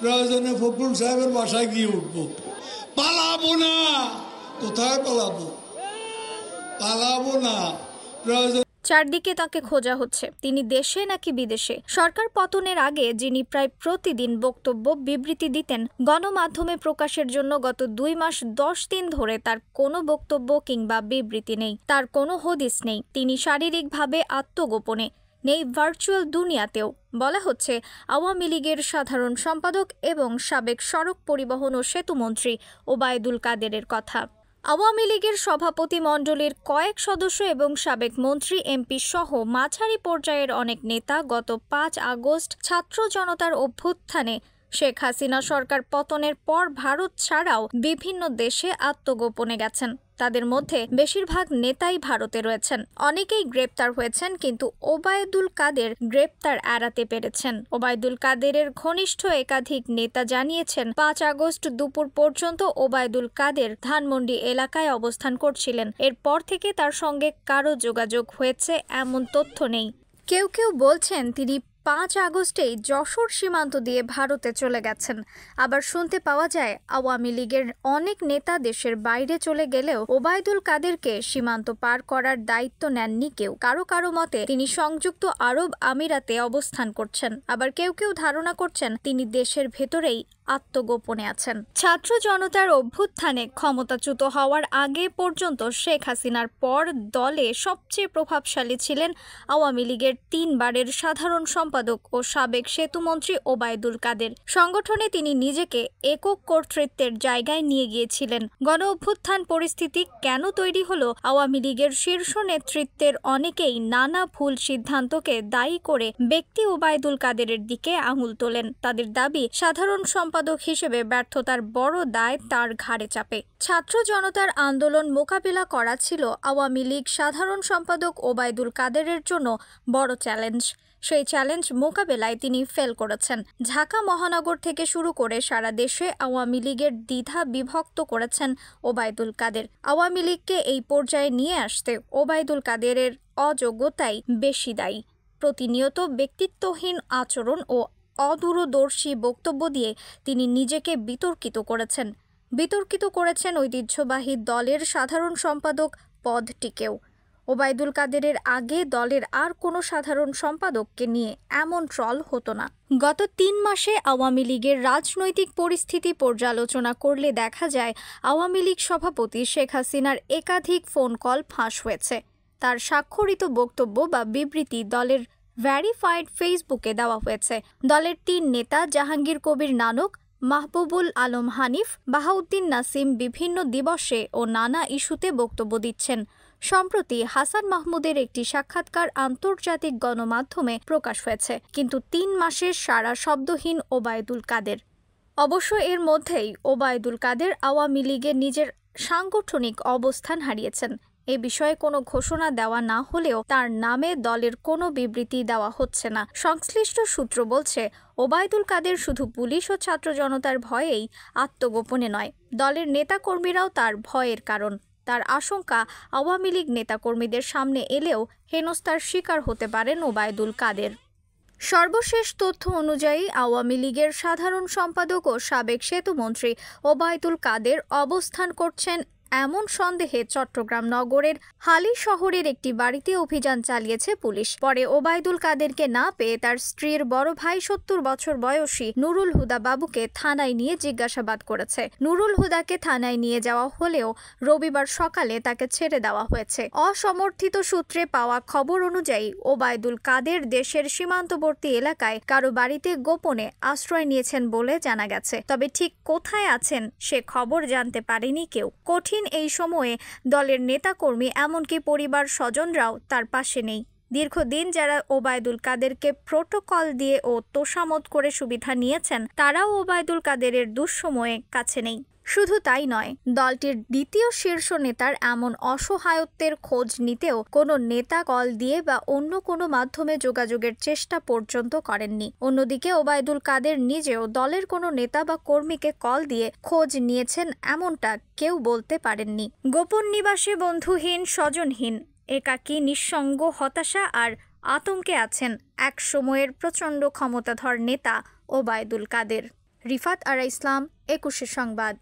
প্রয়োজনে ফখরুল সাহেবের বাসায় গিয়ে উঠবো। পালাবো না। কোথায় পালাবো? পালাবো না। প্রয়োজন। চারদিকে তাকে খোঁজা হচ্ছে, তিনি দেশে নাকি বিদেশে। সরকার পতনের আগে যিনি প্রায় প্রতিদিন বক্তব্য বিবৃতি দিতেন, গণমাধ্যমে প্রকাশের জন্য গত 2 মাস 10 দিন ধরে তার কোনো বক্তব্য কিংবা বিবৃতি নেই, তার কোনো হদিস নেই। তিনি শারীরিকভাবে আত্মগোপনে নেই, ভার্চুয়াল দুনিয়াতেও। বলা হচ্ছে আওয়ামী লীগের সাধারণ সম্পাদক এবং সাবেক সড়ক পরিবহন ও সেতুমন্ত্রী ওবায়দুল কাদেরের কথা। আওয়ামী লীগের সভাপতি মণ্ডলীর কয়েক সদস্য এবং সাবেক মন্ত্রী এমপি সহ মাঝারি পর্যায়ের অনেক নেতা গত 5 আগস্ট ছাত্র জনতার অভ্যুত্থানে শেখ হাসিনা সরকার পতনের পর ভারত ছাড়াও বিভিন্ন দেশে আত্মগোপনে গেছেন। তাদের মধ্যে বেশিরভাগ নেতাই ভারতে রয়েছেন। অনেকেই গ্রেপ্তার হয়েছেন, কিন্তু ওবায়দুল কাদের গ্রেপ্তার এড়াতে পেরেছেন। ওবায়দুল কাদেরের ঘনিষ্ঠ একাধিক নেতা জানিয়েছেন 5 আগস্ট দুপুর পর্যন্ত ওবায়দুল কাদের ধানমন্ডি এলাকায় অবস্থান করছিলেন। এরপর থেকে তার সঙ্গে কারো যোগাযোগ হয়েছে এমন তথ্য নেই। কেউ কেউ বলছেন তিনি 5 আগস্টেই যশোর সীমান্ত দিয়ে ভারতে চলে গেছেন। আবার শুনতে পাওয়া যায় আওয়ামী লীগের অনেক নেতা দেশের বাইরে চলে গেলেও ওবায়দুল কাদেরকে সীমান্ত পার করার দায়িত্ব নেননি কেউ। কারো কারো মতে তিনি সংযুক্ত আরব আমিরাতে অবস্থান করছেন। আবার কেউ কেউ ধারণা করছেন তিনি দেশের ভেতরেই আত্মগোপনে আছেন। ছাত্র জনতার অভ্যুত্থানে ক্ষমতাচ্যুত হওয়ার আগে পর্যন্ত শেখ হাসিনার পর দলে সবচেয়ে প্রভাবশালী ছিলেন আওয়ামী লীগের 3 বারের সাধারণ সম্পাদক ও সাবেক সেতুমন্ত্রী ওবায়দুল কাদের। সংগঠনে তিনি নিজেকে একক কর্তৃত্বের জায়গায় নিয়ে গিয়েছিলেন। গণ অভ্যুত্থান পরিস্থিতি কেন তৈরি হলো? আওয়ামী লীগের শীর্ষ নেতৃত্বের অনেকেই নানা ভুল সিদ্ধান্তকে দায়ী করে ব্যক্তি ওবায়দুল কাদেরের দিকে আঙুল তোলেন। তাদের দাবি সাধারণ সম্পাদক হিসেবে ব্যর্থতার বড় দায় তার ঘাড়ে চাপে। ছাত্র জনতার আন্দোলন মোকাবিলা করা ছিল আওয়ামী লীগ সাধারণ সম্পাদক ওবায়দুল কাদেরের জন্য বড় চ্যালেঞ্জ। সেই চ্যালেঞ্জ মোকাবেলায় তিনি ফেল করেছেন। ঢাকা মহানগর থেকে শুরু করে সারা দেশে আওয়ামী লীগের দ্বিধা বিভক্ত করেছেন ওবায়দুল কাদের। আওয়ামী লীগকে এই পর্যায়ে নিয়ে আসতে ওবায়দুল কাদেরের অযোগ্যতাই বেশি দায়ী। প্রতিনিয়ত ব্যক্তিত্বহীন আচরণ ও অদূরদর্শী বক্তব্য দিয়ে তিনি নিজেকে বিতর্কিত করেছেন ঐতিহ্যবাহী দলের সাধারণ সম্পাদক পদটিকেও। ওবায়দুল কাদেরের আগে দলের আর কোনো সাধারণ সম্পাদককে নিয়ে এমন ট্রল হতো না। গত 3 মাসে আওয়ামী লীগের রাজনৈতিক পরিস্থিতি পর্যালোচনা করলে দেখা যায় আওয়ামী লীগ সভাপতি শেখ হাসিনার একাধিক ফোন কল ফাঁস হয়েছে। তার স্বাক্ষরিত বক্তব্য বা বিবৃতি দলের ভেরিফাইড ফেসবুকে দেওয়া হয়েছে। দলের 3 নেতা জাহাঙ্গীর কবির নানক, মাহবুবুল আলম হানিফ, বাহাউদ্দিন নাসিম বিভিন্ন দিবসে ও নানা ইস্যুতে বক্তব্য দিচ্ছেন। সম্প্রতি হাসান মাহমুদের একটি সাক্ষাৎকার আন্তর্জাতিক গণমাধ্যমে প্রকাশ হয়েছে, কিন্তু 3 মাসের সারা শব্দহীন ওবায়দুল কাদের। অবশ্য এর মধ্যেই ওবায়দুল কাদের আওয়ামী লীগের নিজের সাংগঠনিক অবস্থান হারিয়েছেন। এ বিষয়ে কোনো ঘোষণা দেওয়া না হলেও তার নামে দলের কোনো বিবৃতি দেওয়া হচ্ছে না। সংশ্লিষ্ট সূত্র বলছে ওবায়দুল কাদের শুধু পুলিশ ও ছাত্র জনতার ভয়েই আত্মগোপনে নয়, দলের নেতাকর্মীরাও তার ভয়ের কারণ। তার আশঙ্কা আওয়ামী লীগ নেতাকর্মীদের সামনে এলেও হেনস্থার শিকার হতে পারেন ওবায়দুল কাদের। সর্বশেষ তথ্য অনুযায়ী আওয়ামী লীগের সাধারণ সম্পাদক ও সাবেক সেতুমন্ত্রী ওবায়দুল কাদের অবস্থান করছেন এমন সন্দেহে চট্টগ্রাম নগরের হালি শহরের একটি বাড়িতে অভিযান চালিয়েছে পুলিশ। পরে ওবায়দুল কাদেরকে না পেয়ে তার স্ত্রীর বড় ভাই 70 বছর বয়সী নুরুল হুদা বাবুকে থানায় নিয়ে জিজ্ঞাসাবাদ করেছে। নুরুল হুদাকে থানায় নিয়ে যাওয়া হলেও রবিবার সকালে তাকে ছেড়ে দেওয়া হয়েছে। অসমর্থিত সূত্রে পাওয়া খবর অনুযায়ী ওবায়দুল কাদের দেশের সীমান্তবর্তী এলাকায় কারো বাড়িতে গোপনে আশ্রয় নিয়েছেন বলে জানা গেছে। তবে ঠিক কোথায় আছেন সে খবর জানতে পারেনি কেউ। কঠিন এই সময়ে দলের নেতাকর্মী এমনকি পরিবার স্বজনরাও তার পাশে নেই। দীর্ঘদিন যারা ওবায়দুল কাদেরকে প্রোটোকল দিয়ে ও তোষামত করে সুবিধা নিয়েছেন তারাও ওবায়দুল কাদেরের দুঃসময়ে কাছে নেই। শুধু তাই নয়, দলটির দ্বিতীয় শীর্ষ নেতার এমন অসহায়ত্বের খোঁজ নিতেও কোনো নেতা কল দিয়ে বা অন্য কোনো মাধ্যমে যোগাযোগের চেষ্টা পর্যন্ত করেননি। অন্যদিকে ওবায়দুল কাদের নিজেও দলের কোনো নেতা বা কর্মীকে কল দিয়ে খোঁজ নিয়েছেন এমনটা কেউ বলতে পারেননি। গোপন নিবাসে বন্ধুহীন, স্বজনহীন, একাকী, নিঃসঙ্গ, হতাশা আর আতঙ্কে আছেন এক সময়ের প্রচণ্ড ক্ষমতাধর নেতা ওবায়দুল কাদের। রিফাত আরা ইসলাম, 21 সংবাদ।